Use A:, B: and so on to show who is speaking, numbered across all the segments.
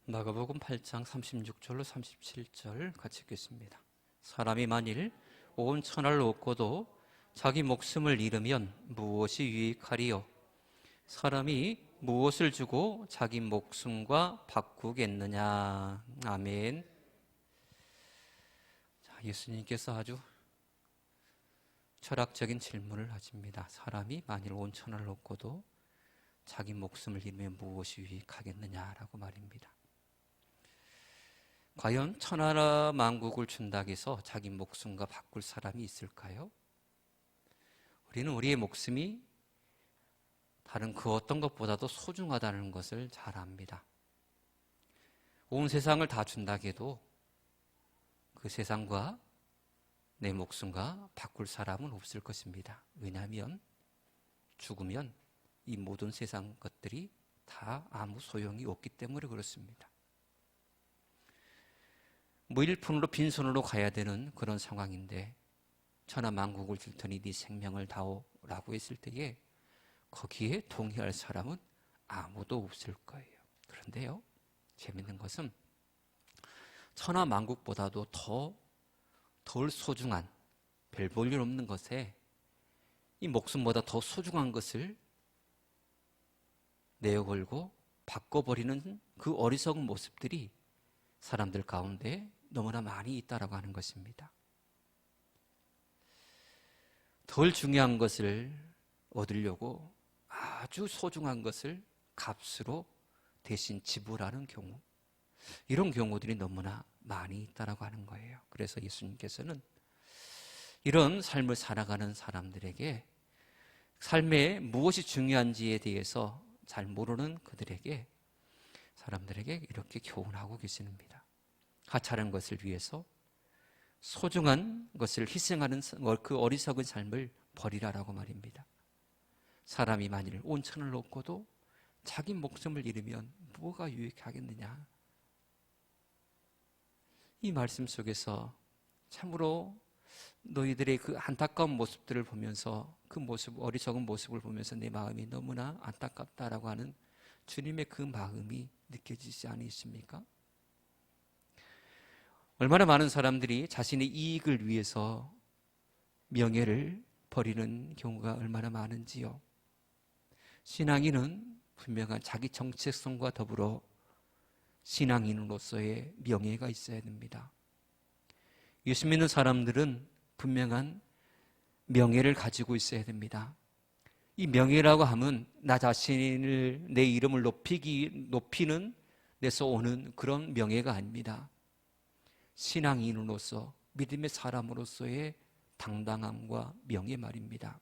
A: 마가복음 8장 36절로 37절 같이 읽겠습니다. 사람이 만일 온 천하를 얻고도 자기 목숨을 잃으면 무엇이 유익하리요? 사람이 무엇을 주고 자기 목숨과 바꾸겠느냐? 아멘. 자, 예수님께서 아주 철학적인 질문을 하십니다. 사람이 만일 온 천하를 얻고도 자기 목숨을 잃으면 무엇이 유익하겠느냐라고 말입니다. 과연 천하나 만국을 준다고 해서 자기 목숨과 바꿀 사람이 있을까요? 우리는 우리의 목숨이 다른 그 어떤 것보다도 소중하다는 것을 잘 압니다. 온 세상을 다 준다고 해도 그 세상과 내 목숨과 바꿀 사람은 없을 것입니다. 왜냐하면 죽으면 이 모든 세상 것들이 다 아무 소용이 없기 때문에 그렇습니다. 무일푼으로 빈손으로 가야 되는 그런 상황인데 천하 만국을 줄 테니 네 생명을 다오라고 했을 때에 거기에 동의할 사람은 아무도 없을 거예요. 그런데요, 재밌는 것은 천하 만국보다도 덜 소중한, 별 볼 일 없는 것에 이 목숨보다 더 소중한 것을 내어걸고 바꿔버리는 그 어리석은 모습들이 사람들 가운데 너무나 많이 있다라고 하는 것입니다. 덜 중요한 것을 얻으려고 아주 소중한 것을 값으로 대신 지불하는 경우, 이런 경우들이 너무나 많이 있다라고 하는 거예요. 그래서 예수님께서는 이런 삶을 살아가는 사람들에게 삶에 무엇이 중요한지에 대해서 잘 모르는 사람들에게 이렇게 교훈하고 계십니다. 하찮은 것을 위해서 소중한 것을 희생하는 그 어리석은 삶을 버리라라고 말입니다. 사람이 만일 온 천을 얻고도 자기 목숨을 잃으면 뭐가 유익하겠느냐? 이 말씀 속에서 참으로 너희들의 그 안타까운 모습들을 보면서 그 모습, 어리석은 모습을 보면서 내 마음이 너무나 안타깝다라고 하는 주님의 그 마음이 느껴지지 않으십니까? 얼마나 많은 사람들이 자신의 이익을 위해서 명예를 버리는 경우가 얼마나 많은지요. 신앙인은 분명한 자기 정체성과 더불어 신앙인으로서의 명예가 있어야 됩니다. 예수 믿는 사람들은 분명한 명예를 가지고 있어야 됩니다. 이 명예라고 하면 나 자신을, 내 이름을 높이는 데서 오는 그런 명예가 아닙니다. 신앙인으로서, 믿음의 사람으로서의 당당함과 명예 말입니다.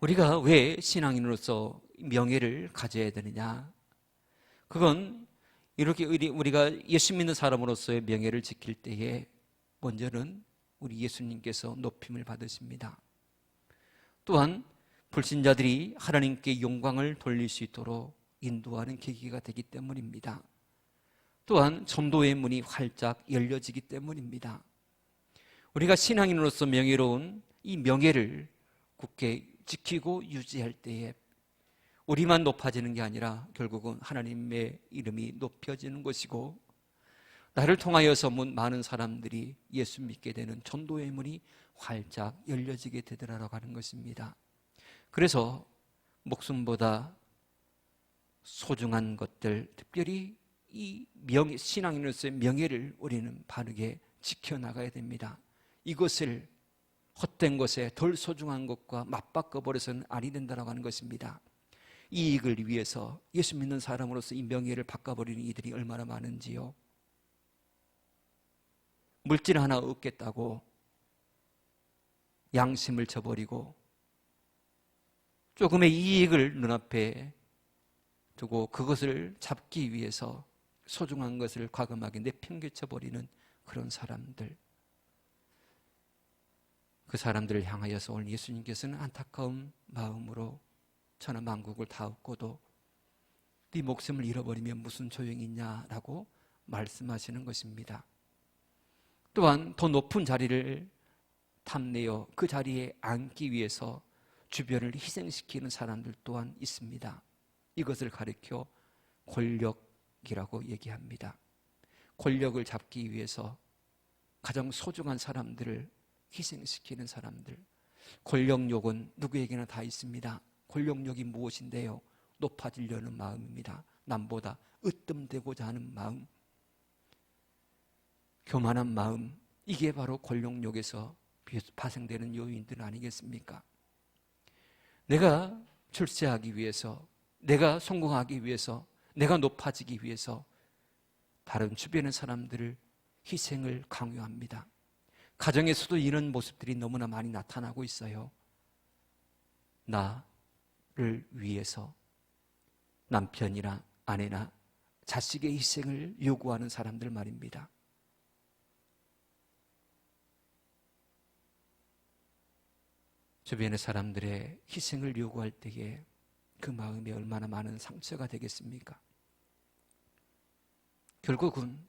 A: 우리가 왜 신앙인으로서 명예를 가져야 되느냐? 그건 이렇게 우리가 예수 믿는 사람으로서의 명예를 지킬 때에 먼저는 우리 예수님께서 높임을 받으십니다. 또한 불신자들이 하나님께 영광을 돌릴 수 있도록 인도하는 계기가 되기 때문입니다. 또한 전도의 문이 활짝 열려지기 때문입니다. 우리가 신앙인으로서 명예로운 이 명예를 굳게 지키고 유지할 때에 우리만 높아지는 게 아니라 결국은 하나님의 이름이 높여지는 것이고 나를 통하여서 많은 사람들이 예수 믿게 되는 전도의 문이 활짝 열려지게 되더라라고 하는 것입니다. 그래서 목숨보다 소중한 것들, 특별히 이 신앙인으로서의 명예를 우리는 바르게 지켜나가야 됩니다. 이것을 헛된 것에 덜 소중한 것과 맞바꿔버려서는 아니 된다고 하는 것입니다. 이익을 위해서 예수 믿는 사람으로서 이 명예를 바꿔버리는 이들이 얼마나 많은지요. 물질 하나 얻겠다고 양심을 저버리고 조금의 이익을 눈앞에 두고 그것을 잡기 위해서 소중한 것을 과감하게 내팽개쳐버리는 그런 사람들, 그 사람들을 향하여서 오늘 예수님께서는 안타까운 마음으로 천하 만국을 다 얻고도 네 목숨을 잃어버리면 무슨 소용이 있냐라고 말씀하시는 것입니다. 또한 더 높은 자리를 탐내어 그 자리에 앉기 위해서 주변을 희생시키는 사람들 또한 있습니다. 이것을 가리켜 권력, 권력이라고 얘기합니다. 권력을 잡기 위해서 가장 소중한 사람들을 희생시키는 사람들. 권력욕은 누구에게나 다 있습니다. 권력욕이 무엇인데요? 높아지려는 마음입니다. 남보다 으뜸되고자 하는 마음, 교만한 마음, 이게 바로 권력욕에서 발생되는 요인들 아니겠습니까? 내가 출세하기 위해서, 내가 성공하기 위해서, 내가 높아지기 위해서 다른 주변의 사람들을 희생을 강요합니다. 가정에서도 이런 모습들이 너무나 많이 나타나고 있어요. 나를 위해서 남편이나 아내나 자식의 희생을 요구하는 사람들 말입니다. 주변의 사람들의 희생을 요구할 때에 그 마음이 얼마나 많은 상처가 되겠습니까? 결국은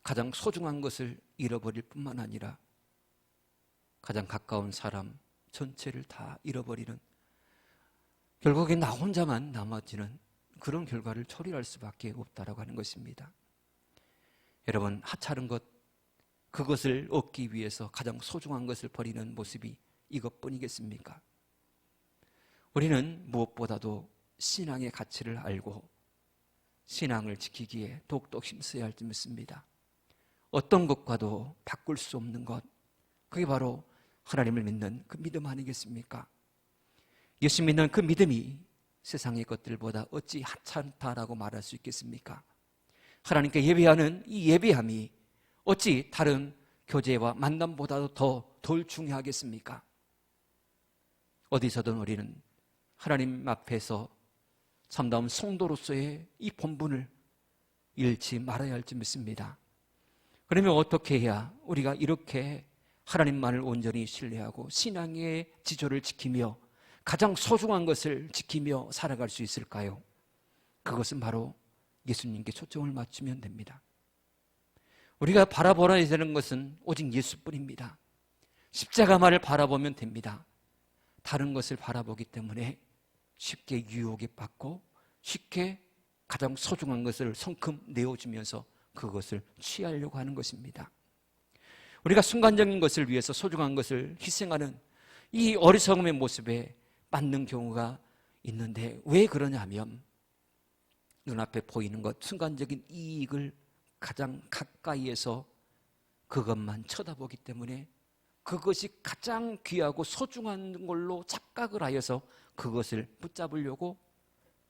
A: 가장 소중한 것을 잃어버릴 뿐만 아니라 가장 가까운 사람 전체를 다 잃어버리는, 결국에 나 혼자만 남아지는 그런 결과를 초래할 수밖에 없다라고 하는 것입니다. 여러분, 하찮은 것, 그것을 얻기 위해서 가장 소중한 것을 버리는 모습이 이것뿐이겠습니까? 우리는 무엇보다도 신앙의 가치를 알고 신앙을 지키기에 더욱더 힘써야 할 줄 믿습니다. 어떤 것과도 바꿀 수 없는 것, 그게 바로 하나님을 믿는 그 믿음 아니겠습니까? 예수 믿는 그 믿음이 세상의 것들보다 어찌 하찮다라고 말할 수 있겠습니까? 하나님께 예배하는 이 예배함이 어찌 다른 교제와 만남보다도 덜 중요하겠습니까? 어디서든 우리는 하나님 앞에서 참다운 성도로서의 이 본분을 잃지 말아야 할 줄 믿습니다. 그러면 어떻게 해야 우리가 이렇게 하나님만을 온전히 신뢰하고 신앙의 지조를 지키며 가장 소중한 것을 지키며 살아갈 수 있을까요? 그것은 바로 예수님께 초점을 맞추면 됩니다. 우리가 바라보아야 되는 것은 오직 예수뿐입니다. 십자가만을 바라보면 됩니다. 다른 것을 바라보기 때문에 쉽게 유혹에 받고 쉽게 가장 소중한 것을 성큼 내어주면서 그것을 취하려고 하는 것입니다. 우리가 순간적인 것을 위해서 소중한 것을 희생하는 이 어리석음의 모습에 맞는 경우가 있는데, 왜 그러냐면 눈앞에 보이는 것, 순간적인 이익을 가장 가까이에서 그것만 쳐다보기 때문에 그것이 가장 귀하고 소중한 걸로 착각을 하여서 그것을 붙잡으려고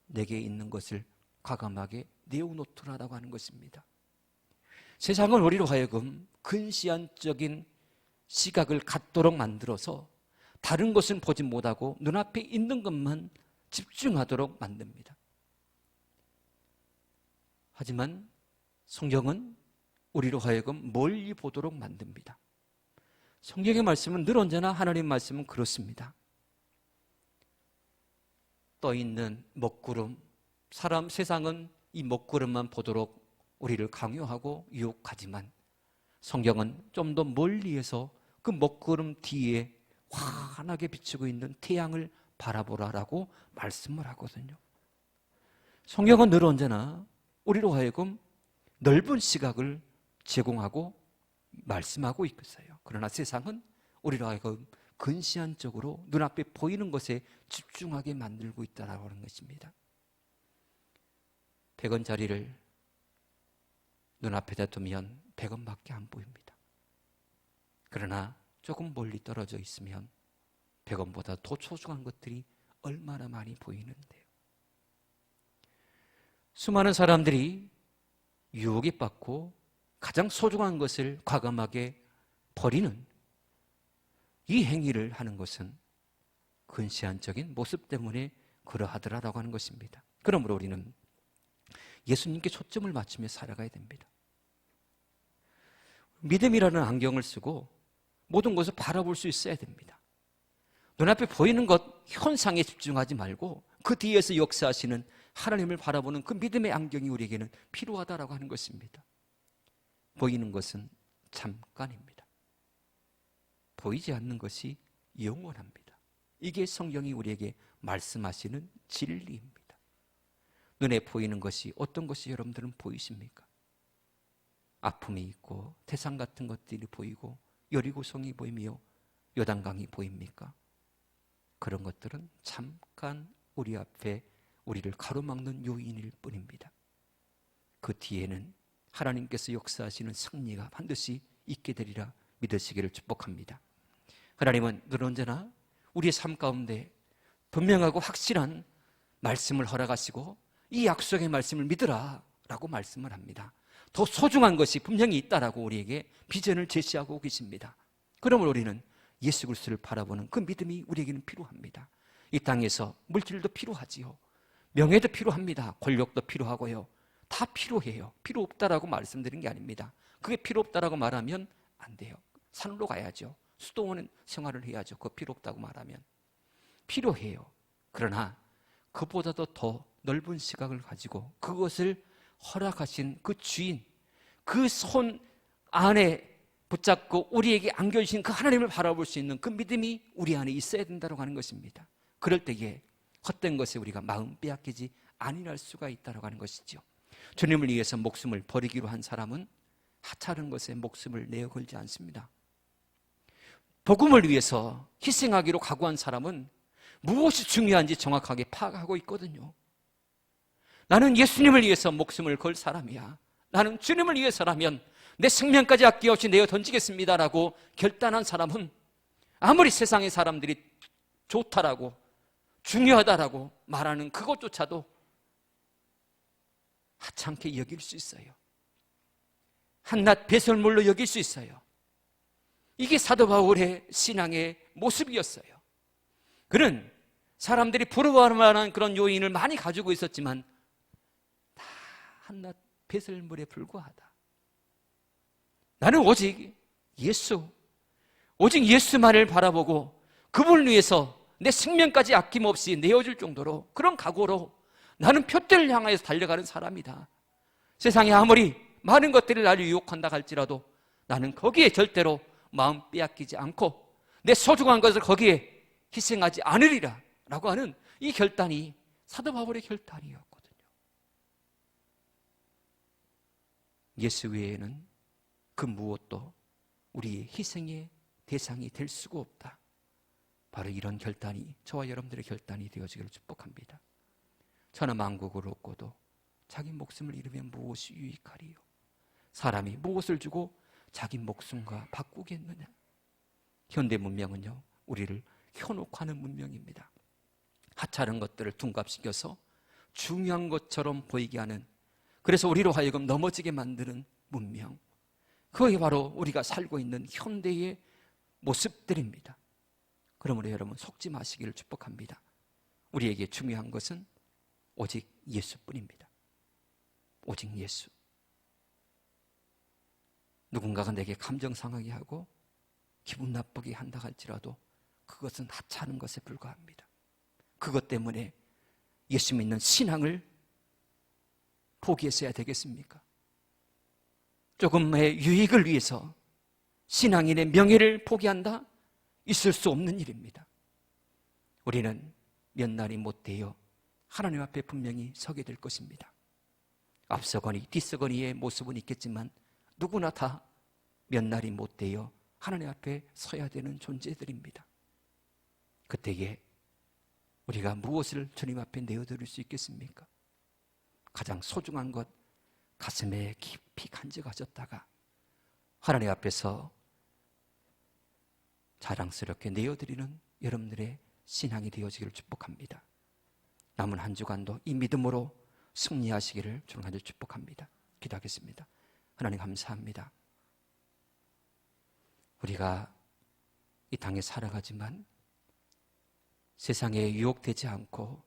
A: 내게 있는 것을 과감하게 내어놓더라라고 하는 것입니다. 세상을 우리로 하여금 근시안적인 시각을 갖도록 만들어서 다른 것은 보지 못하고 눈앞에 있는 것만 집중하도록 만듭니다. 하지만 성경은 우리로 하여금 멀리 보도록 만듭니다. 성경의 말씀은 늘 언제나 하나님 말씀은 그렇습니다. 떠있는 먹구름, 세상은 이 먹구름만 보도록 우리를 강요하고 유혹하지만 성경은 좀 더 멀리에서 그 먹구름 뒤에 환하게 비추고 있는 태양을 바라보라라고 말씀을 하거든요. 성경은 늘 언제나 우리로 하여금 넓은 시각을 제공하고 말씀하고 있어요. 그러나 세상은 우리로 하여금 근시안적으로 눈앞에 보이는 것에 집중하게 만들고 있다고 하는 것입니다. 100원짜리를 눈앞에다 두면 100원밖에 안 보입니다. 그러나 조금 멀리 떨어져 있으면 100원보다 더 소중한 것들이 얼마나 많이 보이는데요. 수많은 사람들이 유혹에 빠고 가장 소중한 것을 과감하게 버리는 이 행위를 하는 것은 근시안적인 모습 때문에 그러하더라라고 하는 것입니다. 그러므로 우리는 예수님께 초점을 맞추며 살아가야 됩니다. 믿음이라는 안경을 쓰고 모든 것을 바라볼 수 있어야 됩니다. 눈앞에 보이는 것, 현상에 집중하지 말고 그 뒤에서 역사하시는 하나님을 바라보는 그 믿음의 안경이 우리에게는 필요하다라고 하는 것입니다. 보이는 것은 잠깐입니다. 보이지 않는 것이 영원합니다. 이게 성경이 우리에게 말씀하시는 진리입니다. 눈에 보이는 것이 어떤 것이 여러분들은 보이십니까? 아픔이 있고 태산 같은 것들이 보이고 여리고성이 보이며 요단강이 보입니까? 그런 것들은 잠깐 우리 앞에 우리를 가로막는 요인일 뿐입니다. 그 뒤에는 하나님께서 역사하시는 승리가 반드시 있게 되리라 믿으시기를 축복합니다. 하나님은 늘 언제나 우리의 삶 가운데 분명하고 확실한 말씀을 허락하시고 이 약속의 말씀을 믿으라 라고 말씀을 합니다. 더 소중한 것이 분명히 있다라고 우리에게 비전을 제시하고 계십니다. 그러므로 우리는 예수 그리스도를 바라보는 그 믿음이 우리에게는 필요합니다. 이 땅에서 물질도 필요하지요. 명예도 필요합니다. 권력도 필요하고요. 다 필요해요. 필요 없다라고 말씀드린 게 아닙니다. 그게 필요 없다라고 말하면 안 돼요. 산으로 가야죠. 수도원 생활을 해야죠. 그거 필요 없다고 말하면. 필요해요. 그러나 그보다도 더 넓은 시각을 가지고 그것을 허락하신 그 주인, 그 손 안에 붙잡고 우리에게 안겨주신 그 하나님을 바라볼 수 있는 그 믿음이 우리 안에 있어야 된다고 하는 것입니다. 그럴 때에 헛된 것에 우리가 마음 빼앗기지 아니할 수가 있다고 하는 것이죠. 주님을 위해서 목숨을 버리기로 한 사람은 하찮은 것에 목숨을 내어 걸지 않습니다. 복음을 위해서 희생하기로 각오한 사람은 무엇이 중요한지 정확하게 파악하고 있거든요. 나는 예수님을 위해서 목숨을 걸 사람이야. 나는 주님을 위해서라면 내 생명까지 아낌없이 내어 던지겠습니다라고 결단한 사람은 아무리 세상의 사람들이 좋다라고 중요하다라고 말하는 그것조차도 하찮게 여길 수 있어요. 한낱 배설물로 여길 수 있어요. 이게 사도 바울의 신앙의 모습이었어요. 그는 사람들이 부러워할 만한 그런 요인을 많이 가지고 있었지만 다 한낱 배설물에 불과하다. 나는 오직 예수만을 바라보고 그분을 위해서 내 생명까지 아낌없이 내어줄 정도로 그런 각오로 나는 표대를 향하여서 달려가는 사람이다. 세상에 아무리 많은 것들이 나를 유혹한다 할지라도 나는 거기에 절대로 마음 빼앗기지 않고 내 소중한 것을 거기에 희생하지 않으리라 라고 하는 이 결단이 사도 바울의 결단이었거든요. 예수 외에는 그 무엇도 우리의 희생의 대상이 될 수가 없다. 바로 이런 결단이 저와 여러분들의 결단이 되어지기를 축복합니다. 천하 만국을 얻고도 자기 목숨을 잃으면 무엇이 유익하리요? 사람이 무엇을 주고 자기 목숨과 바꾸겠느냐? 현대 문명은요, 우리를 현혹하는 문명입니다. 하찮은 것들을 둔갑시켜서 중요한 것처럼 보이게 하는, 그래서 우리로 하여금 넘어지게 만드는 문명, 그게 바로 우리가 살고 있는 현대의 모습들입니다. 그러므로 여러분 속지 마시기를 축복합니다. 우리에게 중요한 것은 오직 예수뿐입니다. 오직 예수. 누군가가 내게 감정 상하게 하고 기분 나쁘게 한다 할지라도 그것은 하찮은 것에 불과합니다. 그것 때문에 예수 믿는 신앙을 포기했어야 되겠습니까? 조금의 유익을 위해서 신앙인의 명예를 포기한다? 있을 수 없는 일입니다. 우리는 몇 날이 못 되어 하나님 앞에 분명히 서게 될 것입니다. 앞서거니 뒤서거니의 모습은 있겠지만 누구나 다 몇 날이 못 되어 하나님 앞에 서야 되는 존재들입니다. 그때에 우리가 무엇을 주님 앞에 내어드릴 수 있겠습니까? 가장 소중한 것 가슴에 깊이 간직하셨다가 하나님 앞에서 자랑스럽게 내어드리는 여러분들의 신앙이 되어지기를 축복합니다. 남은 한 주간도 이 믿음으로 승리하시기를 주님 간절히 축복합니다. 기도하겠습니다. 하나님 감사합니다. 우리가 이 땅에 살아가지만 세상에 유혹되지 않고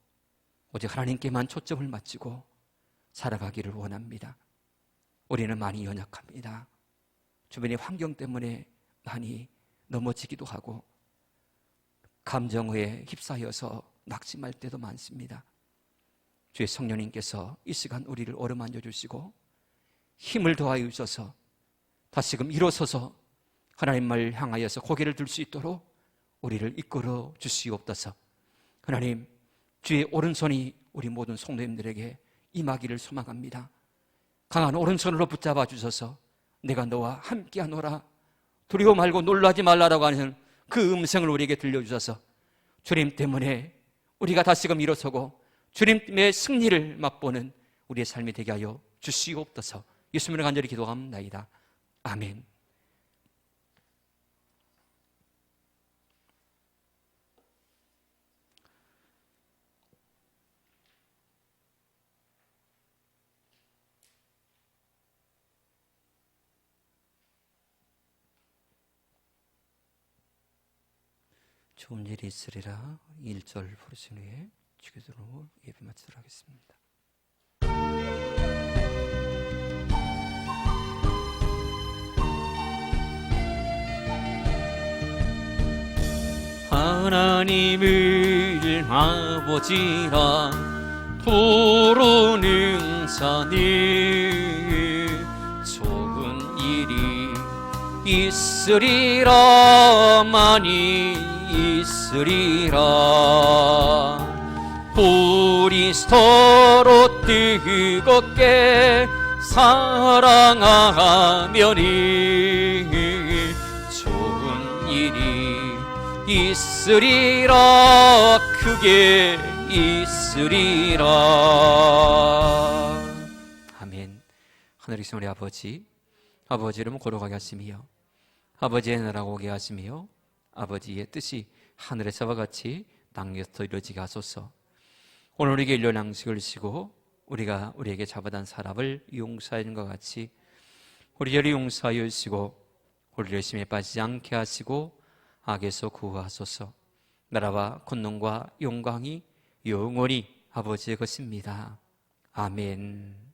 A: 오직 하나님께만 초점을 맞추고 살아가기를 원합니다. 우리는 많이 연약합니다. 주변의 환경 때문에 많이 넘어지기도 하고 감정에 휩싸여서 낙심할 때도 많습니다. 주의 성령님께서 이 시간 우리를 어루만져 주시고 힘을 더하여 주셔서 다시금 일어서서 하나님을 향하여서 고개를 들 수 있도록 우리를 이끌어 주시옵소서. 하나님, 주의 오른손이 우리 모든 성도님들에게 임하기를 소망합니다. 강한 오른손으로 붙잡아 주셔서 내가 너와 함께하노라, 두려워 말고 놀라지 말라라고 하는 그 음성을 우리에게 들려주셔서 주님 때문에 우리가 다시금 일어서고 주님의 승리를 맛보는 우리의 삶이 되게 하여 주시옵소서. 예수님을 간절히 기도합니다. 아멘. 좋은 일이 있으리라 1절 부르신 후에 주기도로 예배 마치도록 하겠습니다. 하나님을 아버지라 부르는 자는 좋은 일이 있으리라, 많이 있으리라. 우리 서로 뜨겁게 사랑하면이 좋은 일이 있으리라, 크게 있으리라. 아멘. 하늘에 계신 우리 아버지, 아버지 이름 거룩하게 하시며 아버지의 나라가 오게 하시며 아버지의 뜻이 하늘에서와 같이 땅에서도 이루어지게 하소서. 오늘 우리에게 일용 양식을 주시고 우리가 우리에게 잡아단 사람을 용서하는 것 같이 우리를 용서하여 주시고 우리를 심에 빠지지 않게 하시고 악에서 구하소서. 나라와 권능과 영광이 영원히 아버지의 것입니다. 아멘.